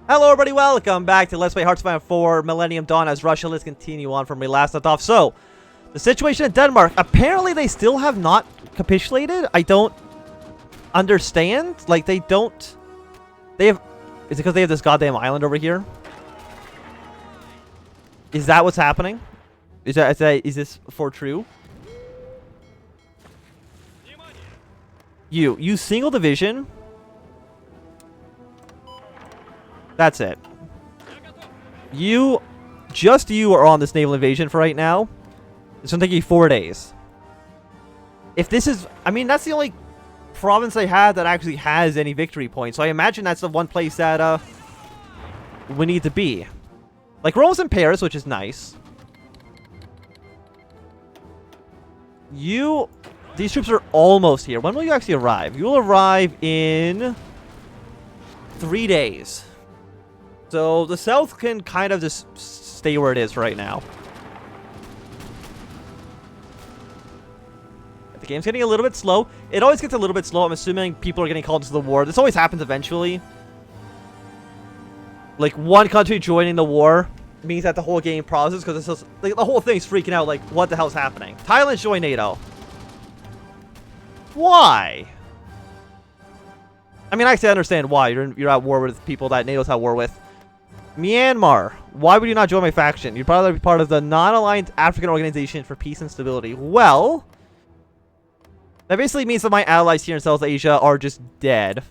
Hello everybody, welcome back to Let's Play Hearts of Iron 4 Millennium Dawn as Russia. Let's continue on from where we last left off. So, the situation in Denmark, apparently they still have not capitulated. I don't understand. Like, they have... Is it because they have this goddamn island over here? Is that what's happening? Is this for true? You single division. That's it. Just you are on this naval invasion for right now. It's gonna take you 4 days. If this is, I mean, that's the only province they have that actually has any victory points. So I imagine that's the one place that we need to be. Like, Rome's in Paris, which is nice. These troops are almost here. When will you actually arrive? You'll arrive in 3 days. So the south can kind of just stay where it is right now. The game's getting a little bit slow. It always gets a little bit slow. I'm assuming people are getting called into the war. This always happens eventually. Like, one country joining the war means that the whole game pauses because it's just, like, the whole thing's freaking out. Like, what the hell's happening? Thailand joined NATO. Why? I mean, I actually understand why. You're at war with people that NATO's at war with. Myanmar. Why would you not join my faction? You'd probably be part of the non-aligned African Organization for Peace and Stability. Well, that basically means that my allies here in South Asia are just dead.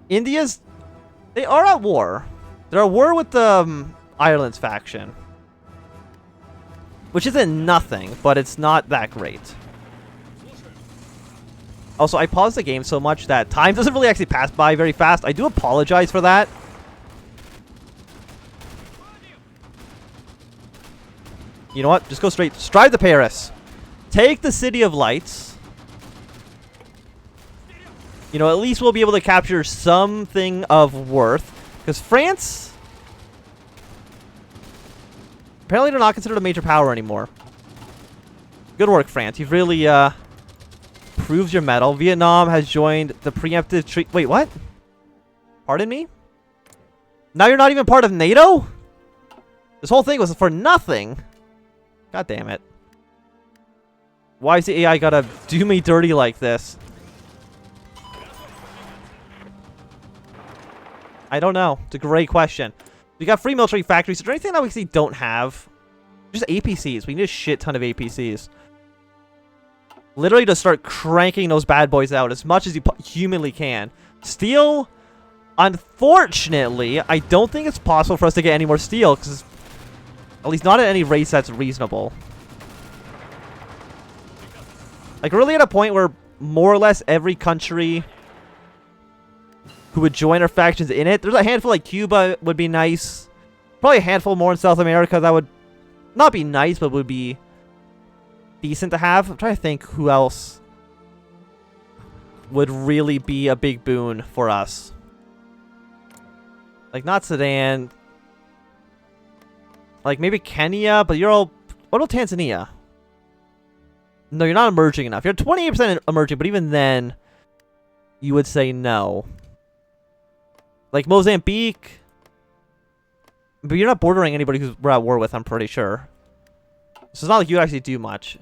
They are at war. They're at war with the Ireland's faction. Which isn't nothing, but it's not that great. Also, I paused the game so much that time doesn't really actually pass by very fast. I do apologize for that. You know what? Just go straight. Strive to Paris. Take the City of Lights. You know, at least we'll be able to capture something of worth. Because France... apparently they're not considered a major power anymore. Good work, France. You've really, proved your mettle. Vietnam has joined the preemptive treaty. Wait, what? Pardon me? Now you're not even part of NATO? This whole thing was for nothing. God damn it. Why is the AI gotta do me dirty like this? I don't know. It's a great question. We got free military factories. Is there anything that we actually don't have? Just APCs. We need a shit ton of APCs. Literally just start cranking those bad boys out as much as you humanly can. Steel, unfortunately, I don't think it's possible for us to get any more steel, because at least not at any rates that's reasonable. Like, really at a point where more or less every country who would join our factions in it. There's a handful like Cuba would be nice. Probably a handful more in South America that would not be nice, but would be decent to have. I'm trying to think who else would really be a big boon for us. Like, not Sudan. Like, maybe Kenya, but you're all... what about Tanzania? No, you're not emerging enough. You're 28% emerging, but even then, you would say no. Like, Mozambique. But you're not bordering anybody who's we're at war with, I'm pretty sure. So it's not like you actually do much.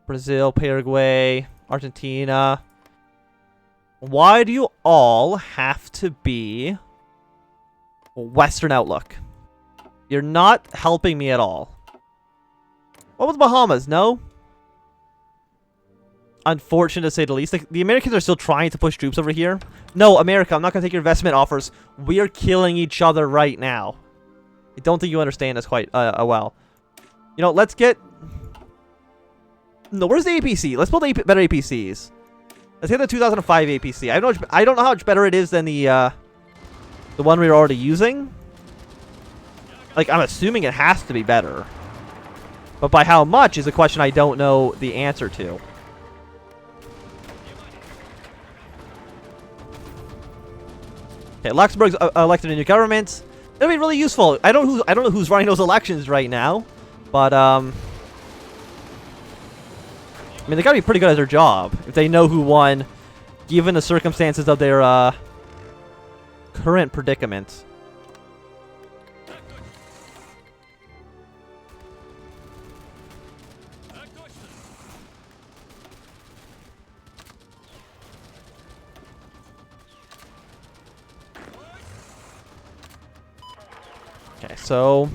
Brazil, Paraguay, Argentina. Why do you all have to be Western outlook? You're not helping me at all. What was Bahamas? No? Unfortunate to say the least. Like, the Americans are still trying to push troops over here. No, America, I'm not going to take your investment offers. We are killing each other right now. I don't think you understand this quite well. You know, let's get... no, where's the APC? Let's build better APCs. Let's get the 2005 APC. I don't know how much better it is than the one we were already using. Like, I'm assuming it has to be better. But by how much is a question I don't know the answer to. Okay, Luxembourg's elected a new government. That'll be really useful. I don't know who's running those elections right now, but I mean, they gotta be pretty good at their job if they know who won, given the circumstances of their current predicament. Okay, so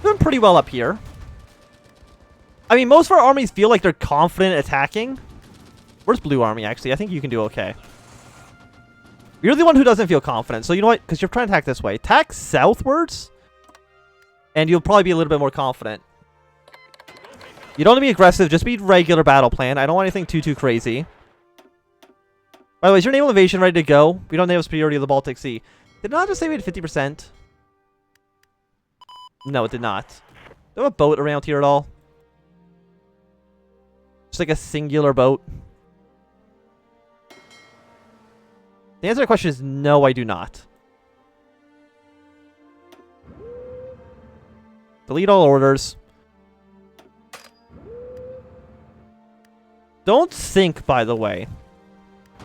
doing pretty well up here. I mean, most of our armies feel like they're confident attacking. Where's Blue Army, actually? I think you can do okay. You're the one who doesn't feel confident. So you know what? Because you're trying to attack this way. Attack southwards, and you'll probably be a little bit more confident. You don't want to be aggressive. Just be regular battle plan. I don't want anything too crazy. By the way, is your naval invasion ready to go? We don't have superiority of the Baltic Sea. Did it not just say we had 50%? No, it did not. Do you have a boat around here at all? Just like a singular boat? The answer to the question is no, I do not. Delete all orders. Don't sink, by the way.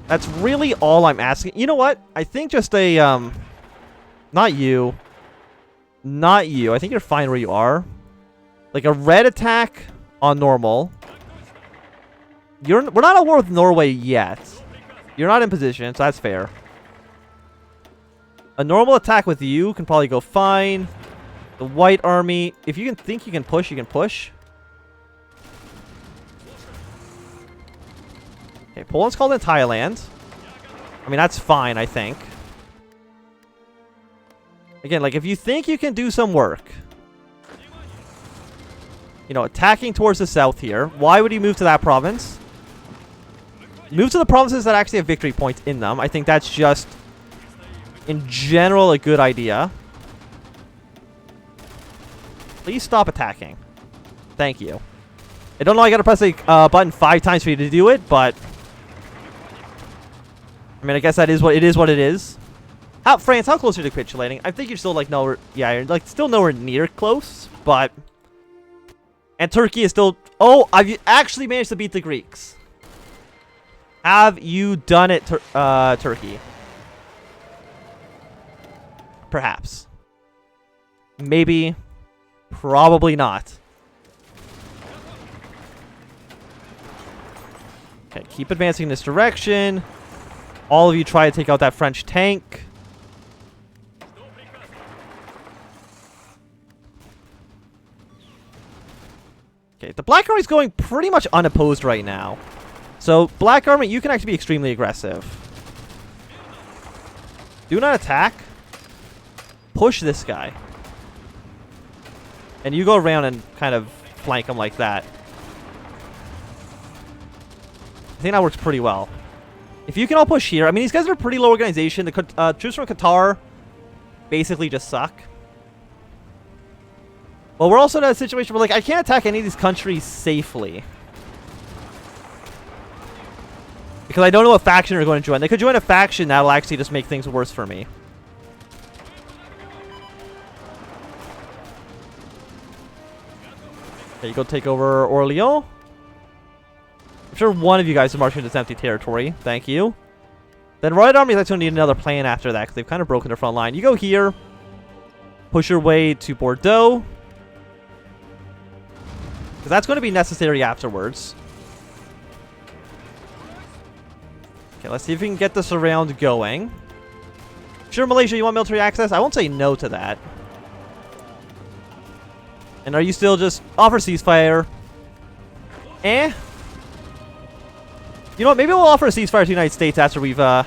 That's really all I'm asking. You know what? I think just a, not you. Not you. I think you're fine where you are. Like a red attack on normal. We're not at war with Norway yet. You're not in position, so that's fair. A normal attack with you can probably go fine. The White Army, if you can think you can push, you can push. Okay, Poland's called in Thailand. I mean, that's fine, I think. Again, like, if you think you can do some work. You know, attacking towards the south here. Why would he move to that province? Move to the provinces that actually have victory points in them. I think that's just, in general, a good idea. Please stop attacking. Thank you. I don't know I gotta press a button 5 times for you to do it, but... I mean, I guess that is what it is. France, how close are you to capitulating? I think you're still, like, nowhere... Yeah, you're, like, still nowhere near close, but... And Turkey is still... Oh, I've actually managed to beat the Greeks. Have you done it, Turkey? Perhaps. Maybe. Probably not. Okay, keep advancing in this direction. All of you try to take out that French tank. Okay, the Black Army's going pretty much unopposed right now. So, Black Army, you can actually be extremely aggressive. Do not attack. Push this guy. And you go around and kind of flank him like that. I think that works pretty well. If you can all push here, I mean, these guys are a pretty low organization. The troops from Qatar basically just suck. Well, we're also in a situation where, like, I can't attack any of these countries safely. Because I don't know what faction they're going to join. They could join a faction that'll actually just make things worse for me. Okay, you go take over Orléans. I'm sure one of you guys is marching into empty territory. Thank you. Then Red Army is actually going to need another plan after that because they've kind of broken their front line. You go here. Push your way to Bordeaux. Because that's going to be necessary afterwards. Okay, let's see if we can get this around going. Sure, Malaysia, you want military access? I won't say no to that. And are you still just offer ceasefire? Eh? You know what? Maybe we'll offer a ceasefire to the United States after we've, well,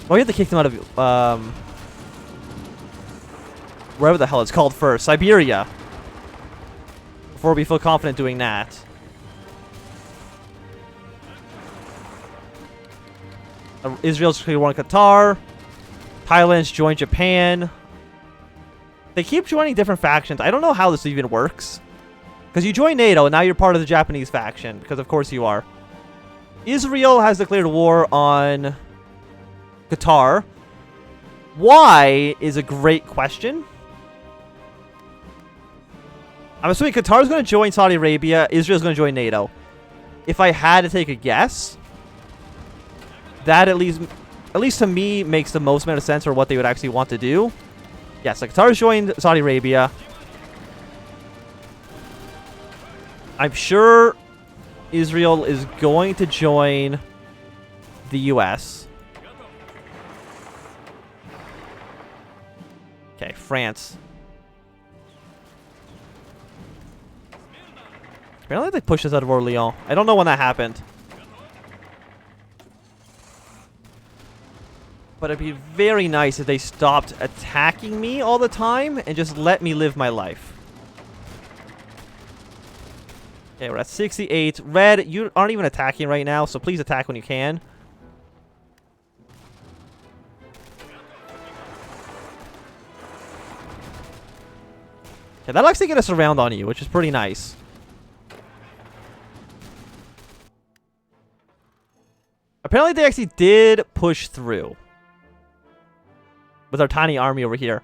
we have to kick them out of, wherever the hell it's called first. Siberia. Before we feel confident doing that. Israel's clearly won Qatar. Thailand's joined Japan. They keep joining different factions. I don't know how this even works. Because you join NATO, and now you're part of the Japanese faction. Because of course you are. Israel has declared war on Qatar. Why is a great question. I'm assuming Qatar's going to join Saudi Arabia. Israel's going to join NATO. If I had to take a guess, that at least at least to me, makes the most amount of sense for what they would actually want to do. Yes, like Qatar's joined Saudi Arabia. I'm sure Israel is going to join the US. Okay, France. Apparently they pushed us out of Orleans. I don't know when that happened. But it'd be very nice if they stopped attacking me all the time and just let me live my life. Okay, we're at 68. Red, you aren't even attacking right now, so please attack when you can. Okay, that'll actually get us around on you, which is pretty nice. Apparently they actually did push through with our tiny army over here.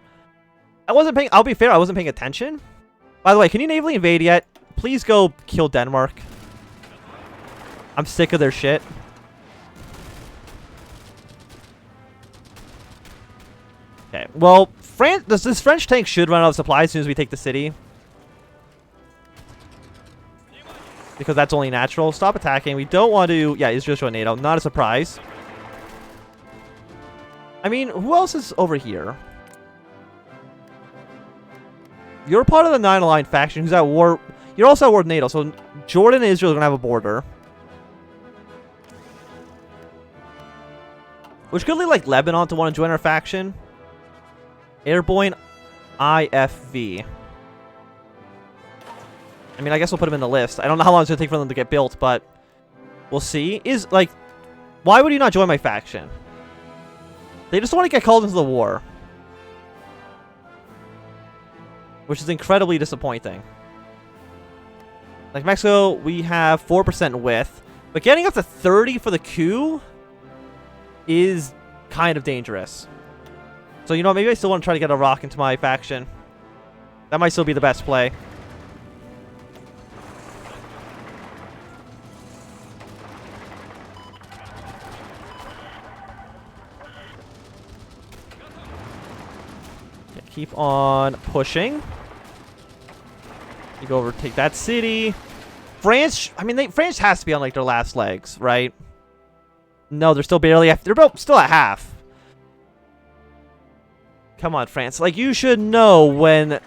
I'll be fair, I wasn't paying attention. By the way, can you navally invade yet? Please go kill Denmark. I'm sick of their shit. Okay, well, this French tank should run out of supplies as soon as we take the city. Because that's only natural. Stop attacking. We don't want to... Yeah, Israel joined NATO. Not a surprise. I mean, who else is over here? You're part of the non-aligned faction who's at war... You're also at war with NATO, so Jordan and Israel are going to have a border. Which could lead, like, Lebanon to want to join our faction. Airborne IFV. I mean, I guess we'll put them in the list. I don't know how long it's going to take for them to get built, but we'll see. Why would you not join my faction? They just want to get called into the war. Which is incredibly disappointing. Like Mexico, we have 4% width. But getting up to 30 for the coup is kind of dangerous. So, you know, maybe I still want to try to get a rock into my faction. That might still be the best play. Okay, keep on pushing. You go over, take that city. France, I mean, France has to be on, like, their last legs, right? No, they're still barely, they're still at half. Come on, France. Like, you should know when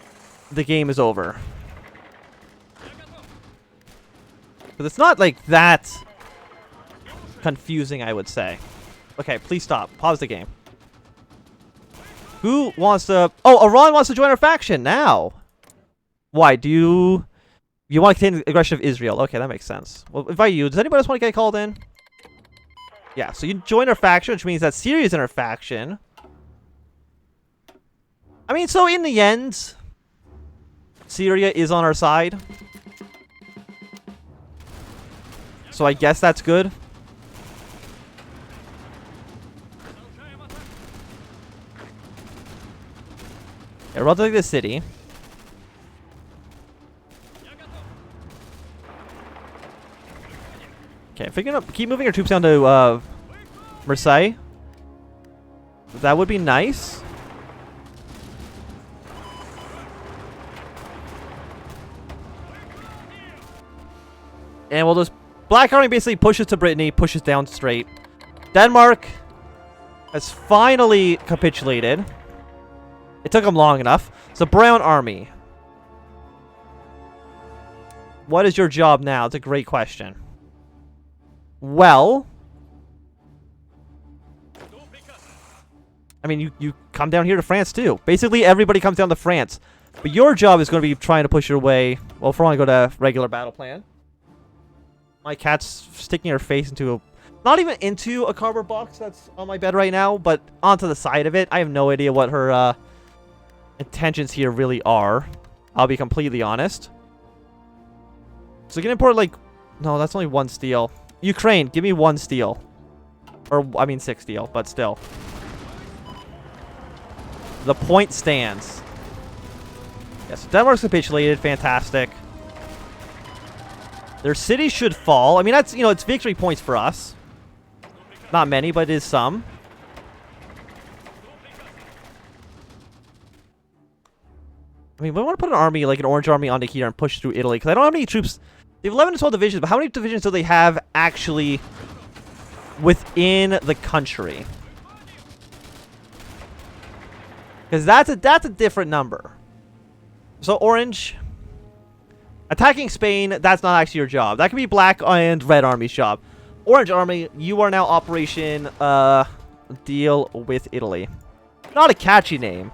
the game is over. Because it's not, like, that confusing, I would say. Okay, please stop. Pause the game. Who wants to... Oh, Iran wants to join our faction now. Why? Do you... You want to contain the aggression of Israel. Okay, that makes sense. Well, if I you, does anybody else want to get called in? Yeah, so you join our faction, which means that Syria is in our faction. I mean, so in the end, Syria is on our side. So I guess that's good. Yeah, we're about to take this city. Okay, if we can keep moving our troops down to Marseille, that would be nice. And we'll just... Black Army basically pushes to Brittany, pushes down straight. Denmark has finally capitulated. It took them long enough. So Brown Army. What is your job now? It's a great question. Well... I mean, you come down here to France too. Basically, everybody comes down to France. But your job is going to be trying to push your way... Well, if we want to go to regular battle plan. My cat's sticking her face into a... Not even into a cardboard box that's on my bed right now, but onto the side of it. I have no idea what her intentions here really are. I'll be completely honest. So you can import, like... No, that's only 1 steel. Ukraine, give me 1 steel. Or, I mean 6 steel, but still. The point stands. Yes, so Denmark's capitulated. Fantastic. Their city should fall. I mean, that's, you know, it's victory points for us. Not many, but it is some. I mean, we want to put an army, like an orange army, onto here and push through Italy, because I don't have any troops. They have 11 to 12 divisions, but how many divisions do they have actually within the country? Because that's a different number. So orange, attacking Spain, that's not actually your job. That could be black and red army's job. Orange army, you are now Operation Deal with Italy. Not a catchy name,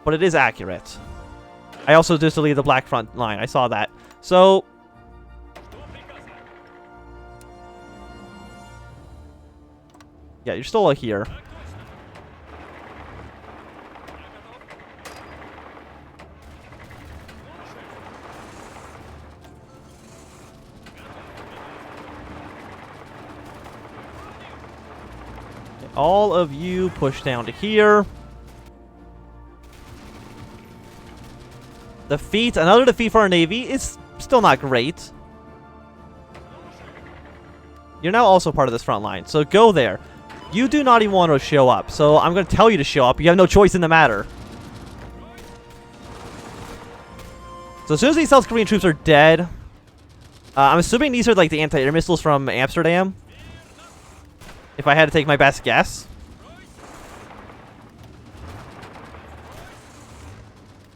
but it is accurate. I also just deleted the black front line. I saw that. So yeah, you're still here. All of you push down to here. Defeat. Another defeat for our Navy. It's still not great. You're now also part of this front line, so go there. You do not even want to show up, so I'm going to tell you to show up. You have no choice in the matter. So as soon as these South Korean troops are dead, I'm assuming these are like the anti-air missiles from Amsterdam. If I had to take my best guess.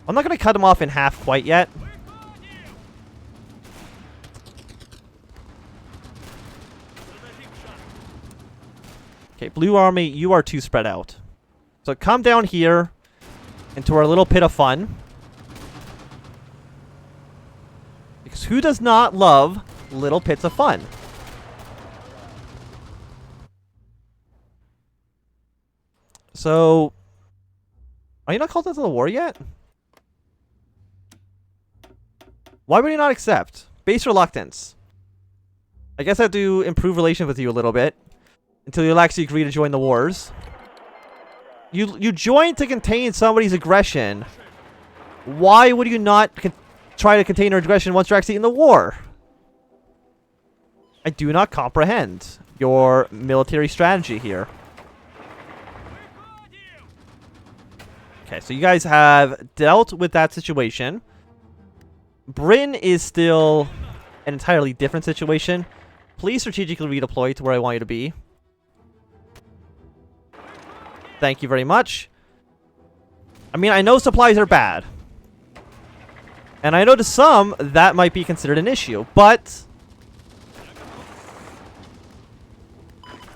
I'm not going to cut them off in half quite yet. Okay, blue army, you are too spread out. So come down here into our little pit of fun. Because who does not love little pits of fun? So, are you not called into the war yet? Why would you not accept? Base reluctance. I guess I have to improve relations with you a little bit until you'll actually agree to join the wars. You joined to contain somebody's aggression. Why would you not try to contain their aggression once you're actually in the war? I do not comprehend your military strategy here. Okay, so you guys have dealt with that situation. Britain is still an entirely different situation. Please strategically redeploy to where I want you to be. Thank you very much. I mean, I know supplies are bad. And I know to some, that might be considered an issue. But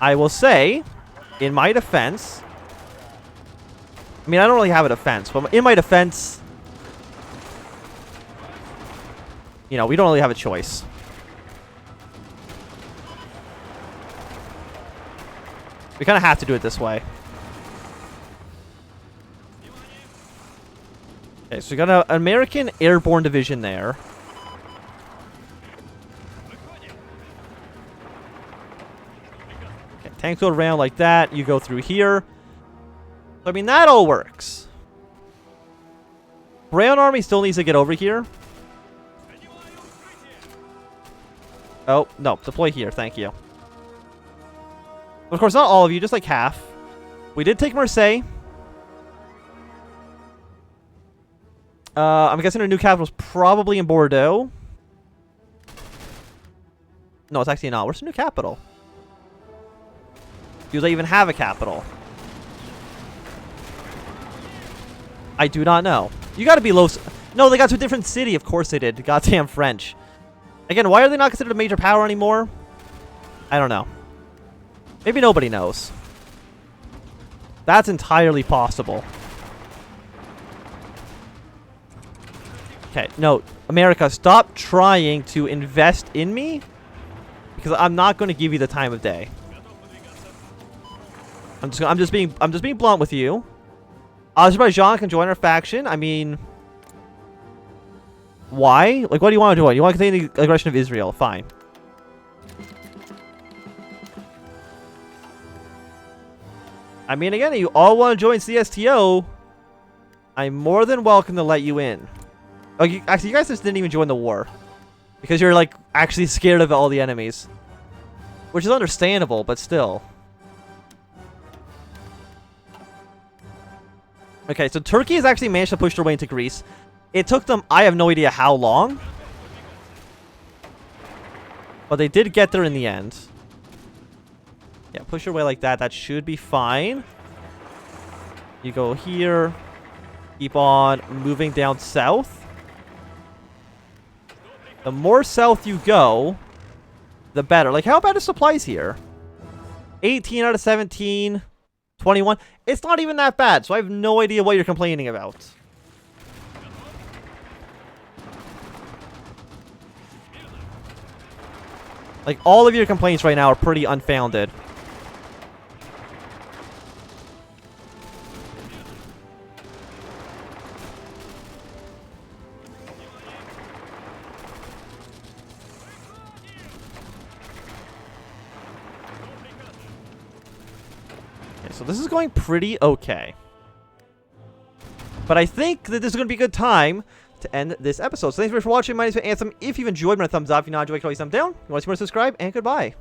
I will say, in my defense... I mean, I don't really have a defense, but in my defense, you know, we don't really have a choice. We kind of have to do it this way. Okay, so we got an American airborne division there. Okay, tanks go around like that. You go through here. So, I mean, that all works. Brown Army still needs to get over here. Oh, no. Deploy here. Thank you. Of course, not all of you. Just like half. We did take Marseille. I'm guessing our new capital is probably in Bordeaux. No, it's actually not. Where's the new capital? Do they even have a capital? I do not know. You gotta be low... No, they got to a different city. Of course they did. Goddamn French. Again, why are they not considered a major power anymore? I don't know. Maybe nobody knows. That's entirely possible. Okay, no. America, stop trying to invest in me. Because I'm not going to give you the time of day. I'm just being blunt with you. Azerbaijan can join our faction. I mean, why? Like, what do you want to do? You want to contain the aggression of Israel? Fine. I mean, again, you all want to join CSTO. I'm more than welcome to let you in. Oh, actually, you guys just didn't even join the war because you're like actually scared of all the enemies, which is understandable, but still. Okay, so Turkey has actually managed to push their way into Greece. It took them, I have no idea how long. But they did get there in the end. Yeah, push your way like that. That should be fine. You go here. Keep on moving down south. The more south you go, the better. Like, how bad are supplies here? 18 out of 17. 21. It's not even that bad, so I have no idea what you're complaining about. Like, all of your complaints right now are pretty unfounded. Okay, so this is going pretty okay. But I think that this is going to be a good time to end this episode. So thanks for watching. My name is Anthem. If you've enjoyed, give me a thumbs up. If you not enjoyed, you can always thumbs down. If you want to see more, subscribe, and goodbye.